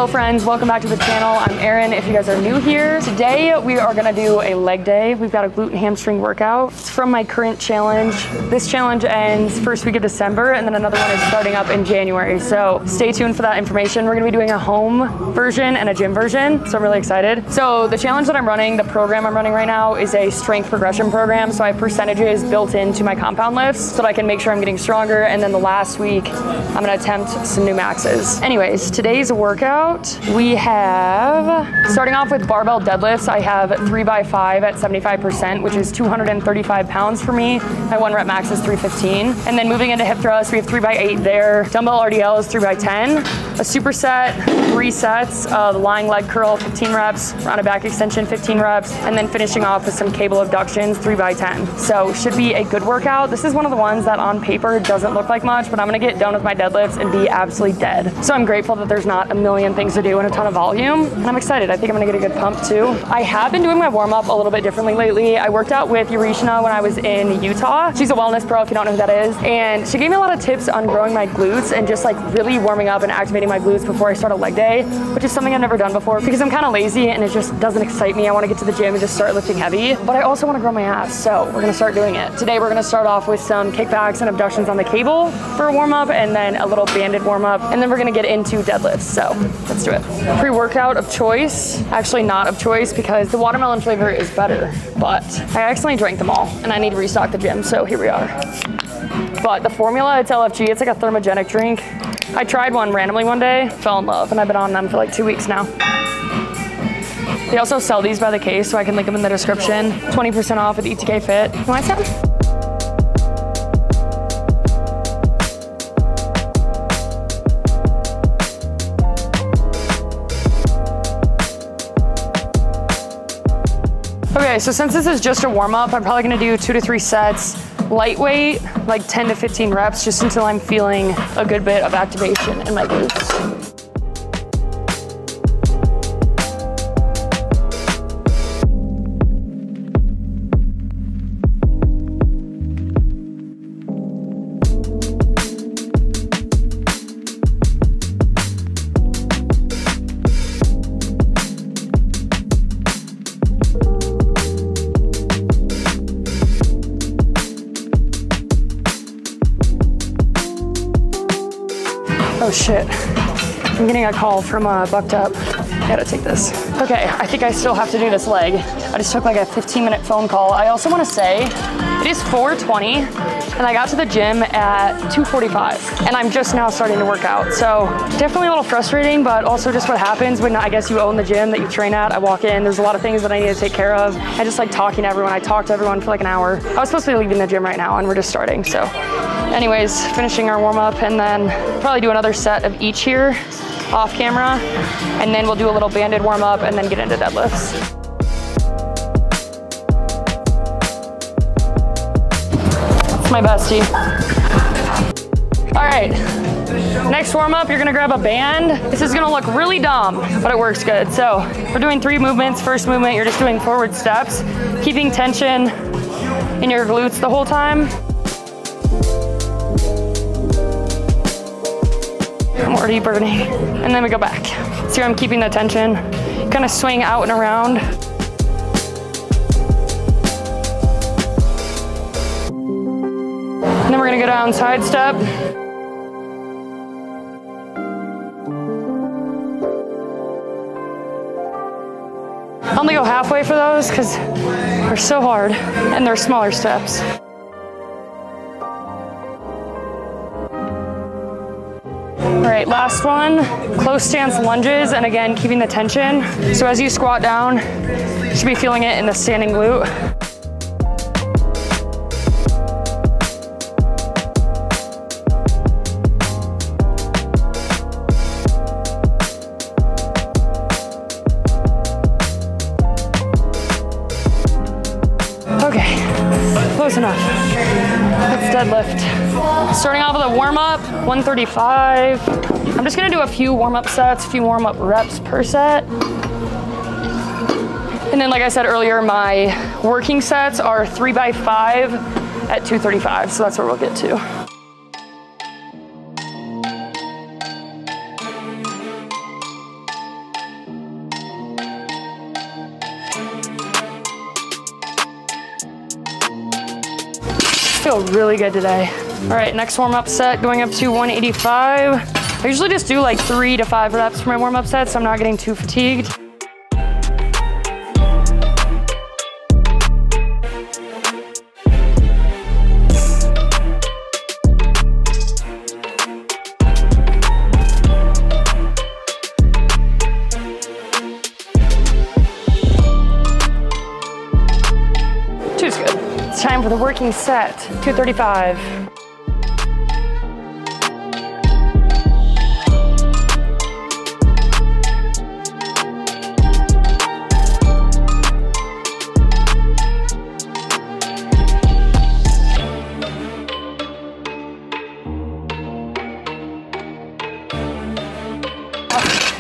Hello friends, welcome back to the channel. I'm Erin if you guys are new here. Today we are gonna do a leg day. We've got a glute and hamstring workout. It's from my current challenge. This challenge ends first week of December and then another one is starting up in January. So stay tuned for that information. We're gonna be doing a home version and a gym version. So I'm really excited. So the challenge that I'm running, the program I'm running right now is a strength progression program. So I have percentages built into my compound lifts so that I can make sure I'm getting stronger. And then the last week, I'm gonna attempt some new maxes. Anyways, today's workout, we have, starting off with barbell deadlifts, I have 3x5 at 75%, which is 235 pounds for me. My 1 rep max is 315. And then moving into hip thrust, we have 3x8 there. Dumbbell RDLs, 3x10. A superset, 3 sets of lying leg curl, 15 reps, rounded back extension, 15 reps, and then finishing off with some cable abductions, 3x10. So should be a good workout. This is one of the ones that on paper doesn't look like much, but I'm gonna get done with my deadlifts and be absolutely dead. So I'm grateful that there's not a million things to do and a ton of volume. And I'm excited. I think I'm gonna get a good pump too. I have been doing my warm up a little bit differently lately. I worked out with Yurishna when I was in Utah. She's a wellness pro if you don't know who that is. And she gave me a lot of tips on growing my glutes and just like really warming up and activating my glutes before I start a leg day, which is something I've never done before because I'm kind of lazy and it just doesn't excite me. I want to get to the gym and just start lifting heavy, but I also want to grow my ass. So we're going to start doing it. Today we're going to start off with some kickbacks and abductions on the cable for a warm up and then a little banded warm up. And then we're going to get into deadlifts. So let's do it. Pre-workout of choice, actually not of choice because the watermelon flavor is better, but I accidentally drank them all and I need to restock the gym. So here we are. But the formula, it's LFG. It's like a thermogenic drink. I tried one randomly one day, fell in love, and I've been on them for like 2 weeks now. They also sell these by the case, so I can link them in the description. 20% off at ETK Fit. You want some? Okay, so since this is just a warm up, I'm probably gonna do 2 to 3 sets. Lightweight, like 10 to 15 reps, just until I'm feeling a good bit of activation in my glutes. Oh shit, I'm getting a call from Bucked Up. I gotta take this. Okay, I think I still have to do this leg. I just took like a 15-minute phone call. I also wanna say, it is 4:20 and I got to the gym at 2:45 and I'm just now starting to work out. So definitely a little frustrating, but also just what happens when I guess you own the gym that you train at. I walk in, there's a lot of things that I need to take care of. I just like talking to everyone. I talked to everyone for like an hour. I was supposed to be leaving the gym right now and we're just starting, so. Anyways, finishing our warm up and then probably do another set of each here off camera. And then we'll do a little banded warm up and then get into deadlifts. That's my bestie. All right, next warm up, you're gonna grab a band. This is gonna look really dumb, but it works good. So we're doing 3 movements. First movement, you're just doing forward steps, keeping tension in your glutes the whole time. I'm already burning. And then we go back. See how I'm keeping the tension? Kind of swing out and around. And then we're gonna go down side step. I only go halfway for those because they're so hard and they're smaller steps. All right, last one, close stance lunges, and again, keeping the tension. So as you squat down, you should be feeling it in the standing glute. Okay, close enough. Let's deadlift. Starting off with a warm up, 135. I'm just gonna do a few warm up sets, a few warm up reps per set. And then like I said earlier, my working sets are 3x5 at 235. So that's where we'll get to. feel really good today. All right, next warm-up set, going up to 185. I usually just do like 3 to 5 reps for my warm-up sets, so I'm not getting too fatigued. Two's good. It's time for the working set, 235.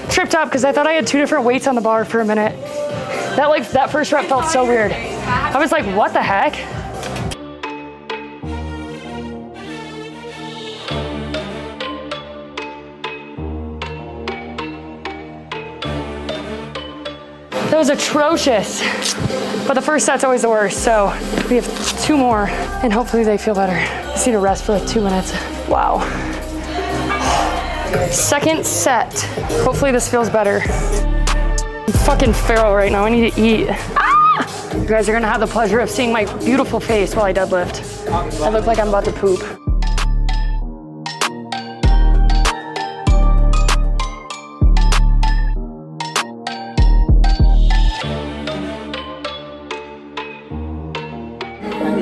Tripped up because I thought I had 2 different weights on the bar for a minute. That first rep felt so weird. I was like, what the heck? That was atrocious. But the first set's always the worst, so we have 2 more and hopefully they feel better. Just need to rest for like 2 minutes. Wow. Second set. Hopefully this feels better. I'm fucking feral right now. I need to eat. Ah! You guys are gonna have the pleasure of seeing my beautiful face while I deadlift. I look like I'm about to poop.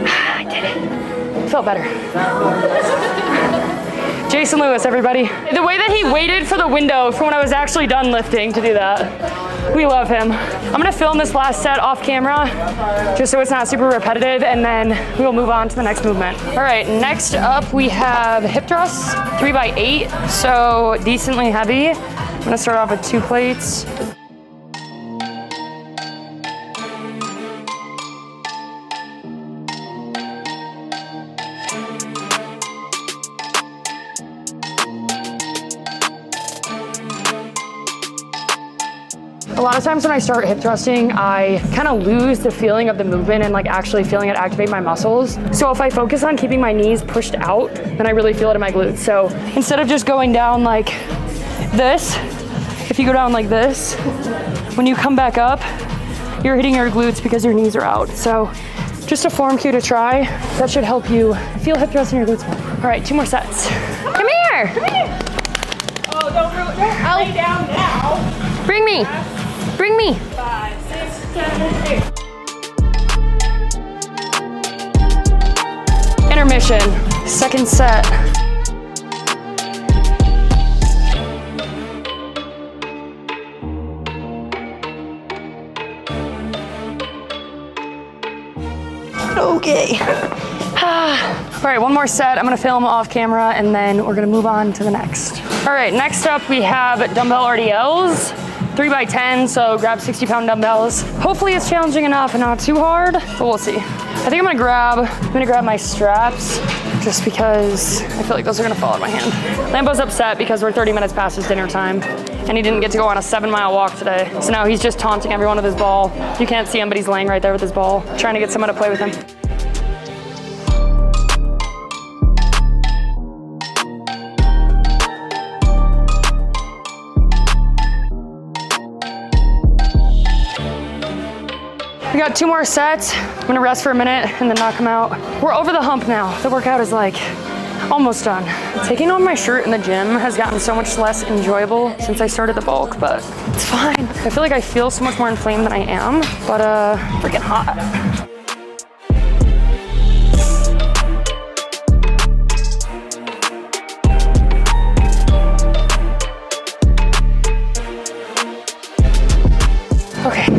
I did it. Felt better. Jason Lewis, everybody. The way that he waited for the window for when I was actually done lifting to do that. We love him. I'm gonna film this last set off camera just so it's not super repetitive, and then we'll move on to the next movement. All right, next up we have hip thrusts, 3x8, so decently heavy. I'm gonna start off with 2 plates. A lot of times when I start hip thrusting, I kind of lose the feeling of the movement and like actually feeling it activate my muscles. So if I focus on keeping my knees pushed out, then I really feel it in my glutes. So instead of just going down like this, if you go down like this, when you come back up, you're hitting your glutes because your knees are out. So just a form cue to try. That should help you feel hip thrust in your glutes more. All right, 2 more sets. Come here. Come here. Oh, don't lay down now. Bring me. Bring me. 5, 6, 7, 8. Intermission, second set. Okay. All right, 1 more set. I'm gonna film off camera and then we're gonna move on to the next. All right, next up we have dumbbell RDLs. 3x10, so grab 60-pound dumbbells. Hopefully it's challenging enough and not too hard, but we'll see. I think I'm gonna grab my straps just because I feel like those are gonna fall out of my hand. Lambo's upset because we're 30 minutes past his dinner time and he didn't get to go on a 7-mile walk today. So now he's just taunting everyone with his ball. You can't see him, but he's laying right there with his ball, trying to get someone to play with him. We got 2 more sets. I'm gonna rest for a minute and then knock them out. We're over the hump now. The workout is like almost done. Taking on my shirt in the gym has gotten so much less enjoyable since I started the bulk, but it's fine. I feel like I feel so much more inflamed than I am, but freaking hot. Okay,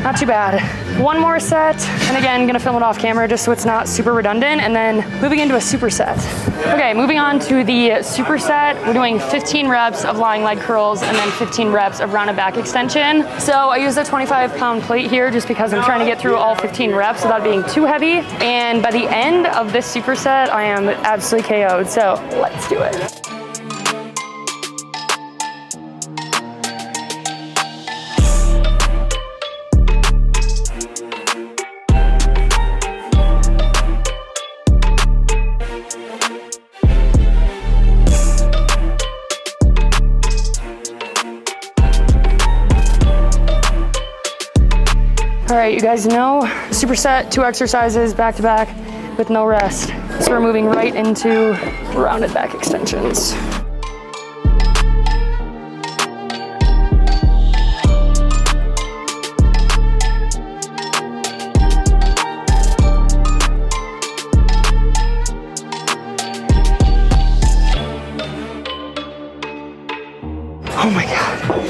not too bad. 1 more set, and again, gonna film it off camera just so it's not super redundant, and then moving into a superset. Okay, moving on to the superset. We're doing 15 reps of lying leg curls and then 15 reps of rounded back extension. So I use a 25-pound plate here just because I'm trying to get through all 15 reps without being too heavy. And by the end of this superset, I am absolutely KO'd, so let's do it. All right, you guys know, superset, 2 exercises back to back with no rest. So we're moving right into rounded back extensions. Oh my God.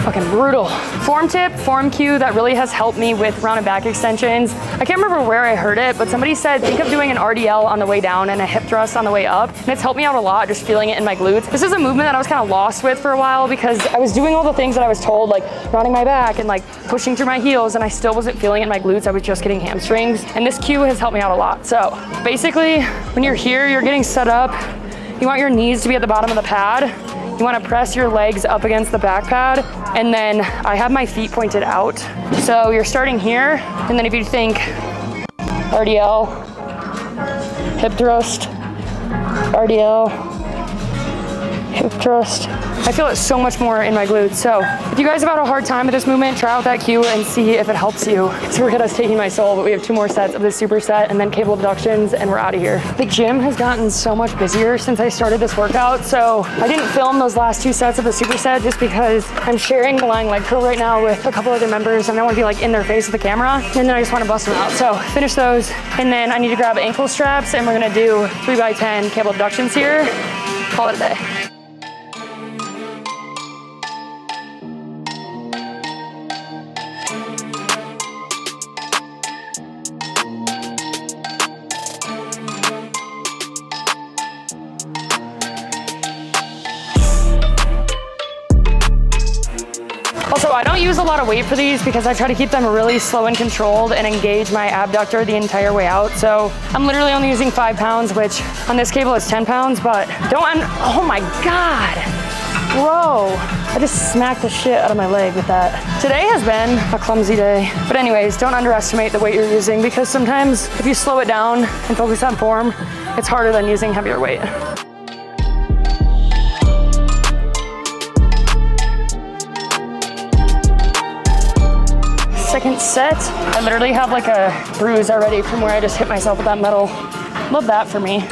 Fucking brutal. Form tip, form cue that really has helped me with rounded back extensions. I can't remember where I heard it, but somebody said, think of doing an RDL on the way down and a hip thrust on the way up. And it's helped me out a lot, just feeling it in my glutes. This is a movement that I was kind of lost with for a while because I was doing all the things that I was told, like rounding my back and like pushing through my heels, and I still wasn't feeling it in my glutes. I was just getting hamstrings. And this cue has helped me out a lot. So basically, when you're here, you're getting set up. You want your knees to be at the bottom of the pad. You want to press your legs up against the back pad, and then I have my feet pointed out. So you're starting here, and then if you think RDL, hip thrust, RDL, hip thrust. I feel it so much more in my glutes. So if you guys have had a hard time with this movement, try out that cue and see if it helps you. This workout is taking my soul, but we have 2 more sets of this superset and then cable abductions, and we're out of here. The gym has gotten so much busier since I started this workout, so I didn't film those last 2 sets of the superset just because I'm sharing the lying leg curl right now with a couple other members, and I want to be like in their face with the camera, and then I just want to bust them out. So finish those, and then I need to grab ankle straps, and we're gonna do 3x10 cable abductions here. Call it a day. Also, I don't use a lot of weight for these because I try to keep them really slow and controlled and engage my abductor the entire way out. So I'm literally only using 5 pounds, which on this cable is 10 pounds, but oh my God, bro. I just smacked the shit out of my leg with that. Today has been a clumsy day. But anyways, don't underestimate the weight you're using because sometimes if you slow it down and focus on form, it's harder than using heavier weight. Second set, I literally have like a bruise already from where I just hit myself with that metal. Love that for me.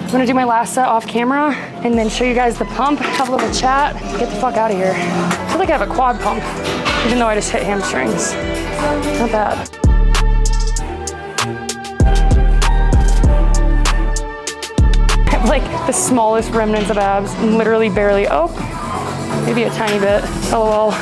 I'm gonna do my last set off camera and then show you guys the pump, have a little chat, get the fuck out of here. I feel like I have a quad pump, even though I just hit hamstrings. Not bad. I have like the smallest remnants of abs, literally barely, oh, maybe a tiny bit, LOL.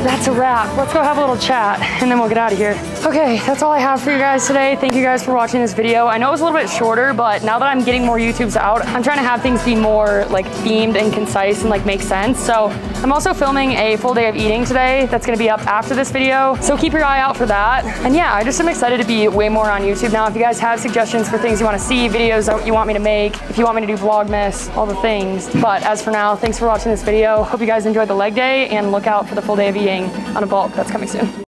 That's a wrap. Let's go have a little chat and then we'll get out of here. Okay, that's all I have for you guys today. Thank you guys for watching this video. I know it was a little bit shorter, but now that I'm getting more YouTubes out, I'm trying to have things be more like themed and concise and like make sense. So I'm also filming a full day of eating today that's gonna be up after this video. So keep your eye out for that. And yeah, I just am excited to be way more on YouTube now. If you guys have suggestions for things you wanna see, videos that you want me to make, if you want me to do Vlogmas, all the things. But as for now, thanks for watching this video. Hope you guys enjoyed the leg day and look out for the full day of eating on a bulk that's coming soon.